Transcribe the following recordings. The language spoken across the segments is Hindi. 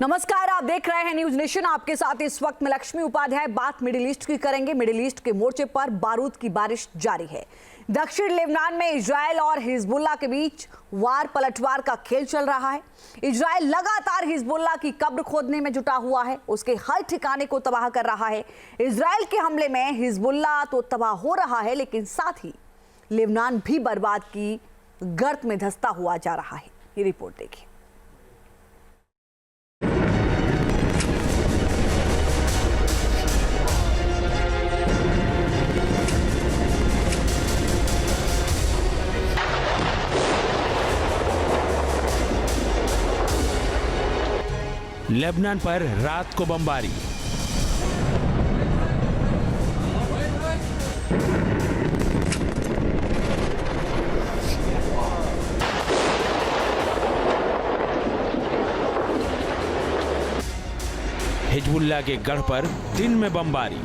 नमस्कार, आप देख रहे हैं न्यूज नेशन। आपके साथ इस वक्त में लक्ष्मी उपाध्याय। बात मिडिल ईस्ट की करेंगे। मिडिल ईस्ट के मोर्चे पर बारूद की बारिश जारी है। दक्षिण लेबनान में इजरायल और हिजबुल्लाह के बीच वार पलटवार का खेल चल रहा है। इजरायल लगातार हिजबुल्लाह की कब्र खोदने में जुटा हुआ है, उसके हर ठिकाने को तबाह कर रहा है। इजरायल के हमले में हिजबुल्लाह तो तबाह हो रहा है, लेकिन साथ ही लेबनान भी बर्बाद की गर्त में धंसता हुआ जा रहा है। ये रिपोर्ट देखिए। लेबनान पर रात को बमबारी। हिजबुल्लाह के गढ़ पर दिन में बमबारी।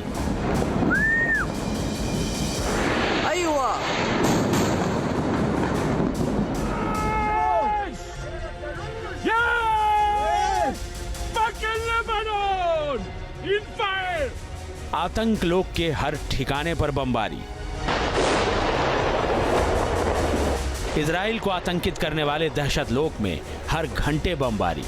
आतंक लोग के हर ठिकाने पर बमबारी। इजराइल को आतंकित करने वाले दहशत लोक में हर घंटे बमबारी।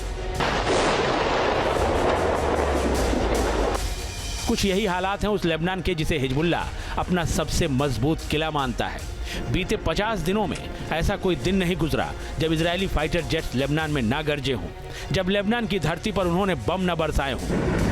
कुछ यही हालात हैं उस लेबनान के जिसे हिजबुल्लाह अपना सबसे मजबूत किला मानता है। बीते 50 दिनों में ऐसा कोई दिन नहीं गुजरा जब इजरायली फाइटर जेट्स लेबनान में ना गरजे हों, जब लेबनान की धरती पर उन्होंने बम न बरसाए हों।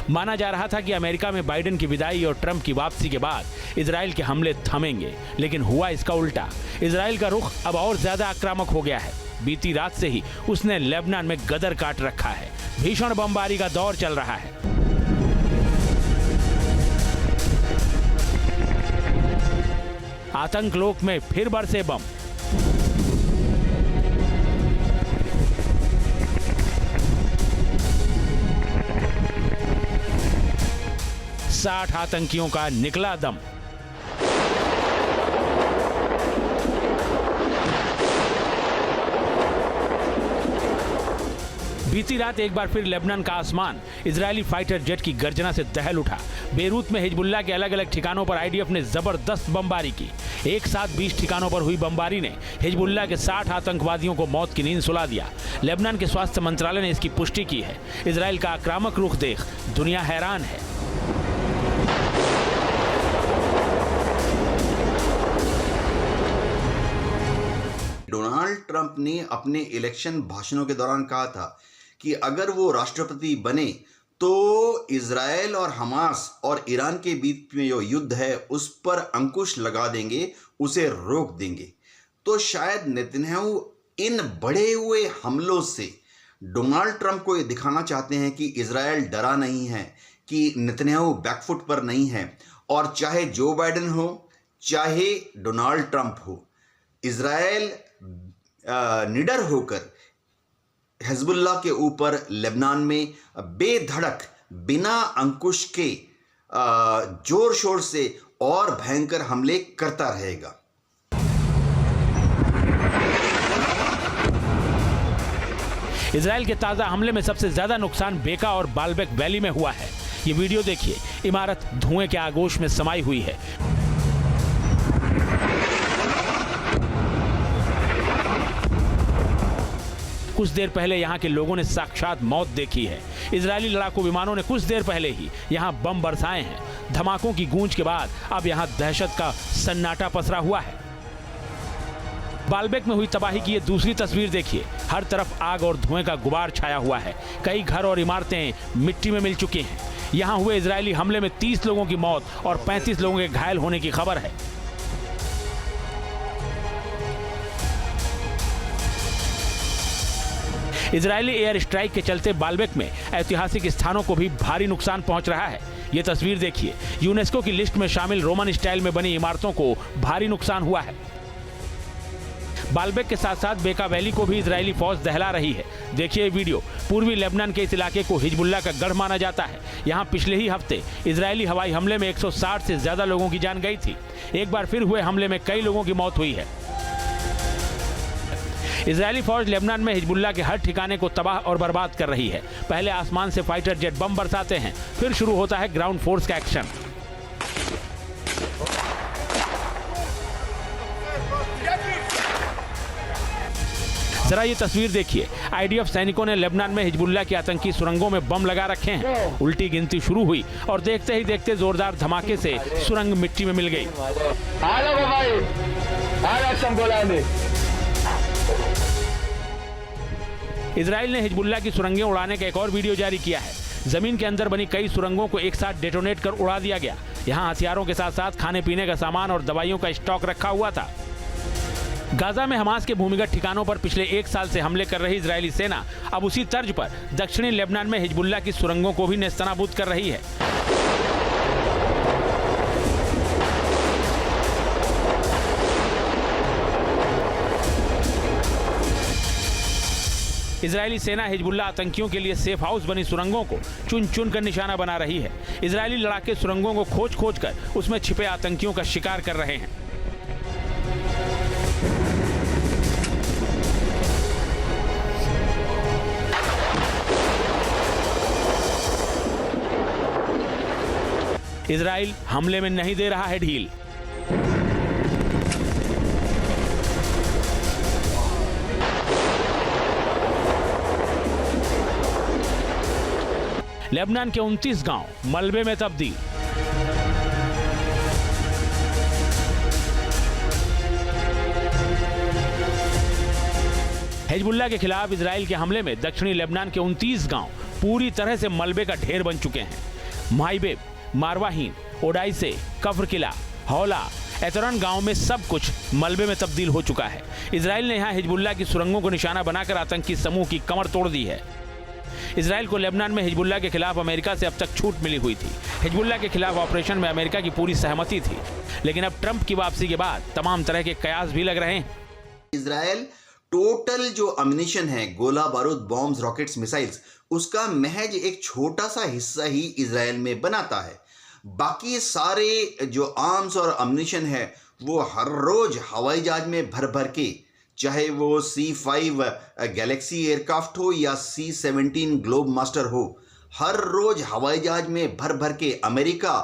माना जा रहा था कि अमेरिका में बाइडेन की विदाई और ट्रंप की वापसी के बाद इजराइल के हमले थमेंगे, लेकिन हुआ इसका उल्टा। इजराइल का रुख अब और ज्यादा आक्रामक हो गया है। बीती रात से ही उसने लेबनान में गदर काट रखा है। भीषण बमबारी का दौर चल रहा है। आतंक लोक में फिर बरसे बम। साठ आतंकियों का निकला दम। बीती रात एक बार फिर लेबनान का आसमान इजरायली फाइटर जेट की गर्जना से दहल उठा। बेरूत में हिजबुल्लाह के अलग अलग ठिकानों पर आईडीएफ ने जबरदस्त बमबारी की। एक साथ 20 ठिकानों पर हुई बमबारी ने हिजबुल्लाह के 60 आतंकवादियों को मौत की नींद सुला दिया। लेबनान के स्वास्थ्य मंत्रालय ने इसकी पुष्टि की है। इजरायल का आक्रामक रुख देख दुनिया हैरान है। डोनाल्ड ट्रंप ने अपने इलेक्शन भाषणों के दौरान कहा था कि अगर वो राष्ट्रपति बने तो इजरायल और हमास और ईरान के बीच में जो युद्ध है उस पर अंकुश लगा देंगे, उसे रोक देंगे। तो शायद नेतन्याहू इन बढ़े हुए हमलों से डोनाल्ड ट्रंप को ये दिखाना चाहते हैं कि इजरायल डरा नहीं है, कि नेतन्याहू बैकफुट पर नहीं है। और चाहे जो बाइडेन हो, चाहे डोनाल्ड ट्रंप हो, इजरायल निडर होकर हिजबुल्लाह के ऊपर लेबनान में बेधड़क बिना अंकुश के जोर शोर से और भयंकर हमले करता रहेगा। इजरायल के ताजा हमले में सबसे ज्यादा नुकसान बेका और बालबेक वैली में हुआ है। ये वीडियो देखिए। इमारत धुएं के आगोश में समाई हुई है। कुछ देर पहले यहां के लोगों ने साक्षात मौत देखी है। इजरायली लड़ाकू विमानों ने कुछ देर पहले ही यहां बम बरसाए हैं। धमाकों की गूंज के बाद अब यहां दहशत का सन्नाटा पसरा हुआ है। बालबेक में हुई तबाही की ये दूसरी तस्वीर देखिए। हर तरफ आग और धुएं का गुबार छाया हुआ है। कई घर और इमारतें मिट्टी में मिल चुकी हैं। यहां हुए इजरायली हमले में 30 लोगों की मौत और 35 लोगों के घायल होने की खबर है। इजरायली एयर स्ट्राइक के चलते बालबेक में ऐतिहासिक स्थानों को भी भारी नुकसान पहुंच रहा है। ये तस्वीर देखिए। यूनेस्को की लिस्ट में शामिल रोमन स्टाइल में बनी इमारतों को भारी नुकसान हुआ है। बालबेक के साथ साथ बेका वैली को भी इजरायली फौज दहला रही है। देखिए वीडियो। पूर्वी लेबनान के इस इलाके को हिजबुल्लाह का गढ़ माना जाता है। यहाँ पिछले ही हफ्ते इजरायली हवाई हमले में 160 से ज्यादा लोगों की जान गई थी। एक बार फिर हुए हमले में कई लोगों की मौत हुई है। इजरायली फौज लेबनान में हिजबुल्लाह के हर ठिकाने को तबाह और बर्बाद कर रही है। पहले आसमान से फाइटर जेट बम बरसाते हैं, फिर शुरू होता है ग्राउंड फोर्स का एक्शन। जरा ये तस्वीर देखिए। आईडीएफ सैनिकों ने लेबनान में हिजबुल्लाह की आतंकी सुरंगों में बम लगा रखे हैं। उल्टी गिनती शुरू हुई और देखते ही देखते जोरदार धमाके से सुरंग मिट्टी में मिल गई। इजराइल ने हिजबुल्लाह की सुरंगें उड़ाने का एक और वीडियो जारी किया है। जमीन के अंदर बनी कई सुरंगों को एक साथ डेटोनेट कर उड़ा दिया गया। यहाँ हथियारों के साथ साथ खाने पीने का सामान और दवाइयों का स्टॉक रखा हुआ था। गाजा में हमास के भूमिगत ठिकानों पर पिछले 1 साल से हमले कर रही इजरायली सेना अब उसी तर्ज पर दक्षिणी लेबनान में हिजबुल्लाह की सुरंगों को भी नेस्तनाबूद कर रही है। इजरायली सेना हिजबुल्लाह आतंकियों के लिए सेफ हाउस बनी सुरंगों को चुन चुन कर निशाना बना रही है। इजरायली लड़ाके सुरंगों को खोज खोज कर उसमें छिपे आतंकियों का शिकार कर रहे हैं। इजराइल हमले में नहीं दे रहा है ढील। लेबनान के 29 गांव मलबे में तब्दील। हिजबुल्लाह के खिलाफ इजराइल के हमले में दक्षिणी लेबनान के 29 गांव पूरी तरह से मलबे का ढेर बन चुके हैं। माइबेब, मारवाहीन, ओडाइसे, कफ्र किला, हौला, एतरन गांव में सब कुछ मलबे में तब्दील हो चुका है। इजराइल ने यहां हिजबुल्लाह की सुरंगों को निशाना बनाकर आतंकी समूह की कमर तोड़ दी है। इजराइल को लेबनान में हिजबुल्लाह के खिलाफ अमेरिका से अब तक छूट मिली हुई थी। हिजबुल्लाह के खिलाफ ऑपरेशन में अमेरिका की पूरी सहमति थी, लेकिन अब ट्रंप की वापसी के बाद तमाम तरह के कयास भी लग रहे हैं। इजराइल टोटल जो अम्युनिशन है, गोला बारूद, बॉम्ब्स, रॉकेट्स, मिसाइल्स, उसका महज एक छोटा सा हिस्सा ही इजराइल में बनाता है। बाकी सारे जो आर्म्स और अम्युनिशन है वो हर रोज हवाई जहाज में भर भर के, चाहे वो C5 गैलेक्सी एयरक्राफ्ट हो या C17 ग्लोब मास्टर हो, हर रोज हवाई जहाज में भर भर के अमेरिका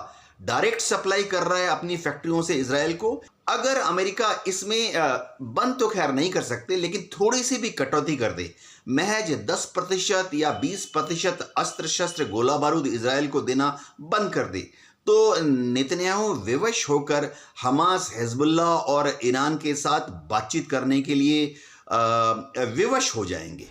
डायरेक्ट सप्लाई कर रहा है अपनी फैक्ट्रियों से इजराइल को। अगर अमेरिका इसमें बंद तो खैर नहीं कर सकते, लेकिन थोड़ी सी भी कटौती कर दे, महज 10% या 20% अस्त्र शस्त्र, गोला बारूद इजराइल को देना बंद कर दे, तो नेतन्याहू विवश होकर हमास, हिजबुल्लाह और ईरान के साथ बातचीत करने के लिए विवश हो जाएंगे।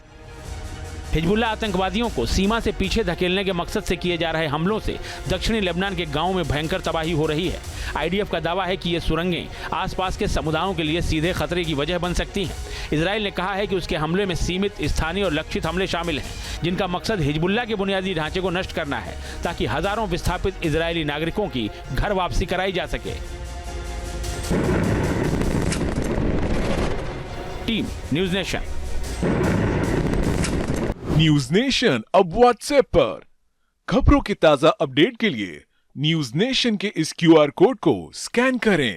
हिजबुल्लाह आतंकवादियों को सीमा से पीछे धकेलने के मकसद से किए जा रहे हमलों से दक्षिणी लेबनान के गांवों में भयंकर तबाही हो रही है। आईडीएफ का दावा है कि ये सुरंगें आसपास के समुदायों के लिए सीधे खतरे की वजह बन सकती हैं। इजराइल ने कहा है कि उसके हमले में सीमित, स्थानीय और लक्षित हमले शामिल हैं, जिनका मकसद हिजबुल्लाह के बुनियादी ढांचे को नष्ट करना है, ताकि हजारों विस्थापित इजरायली नागरिकों की घर वापसी कराई जा सके। Team news nation. News nation अब व्हाट्सएप पर खबरों के ताजा अपडेट के लिए न्यूज नेशन के इस QR कोड को स्कैन करें।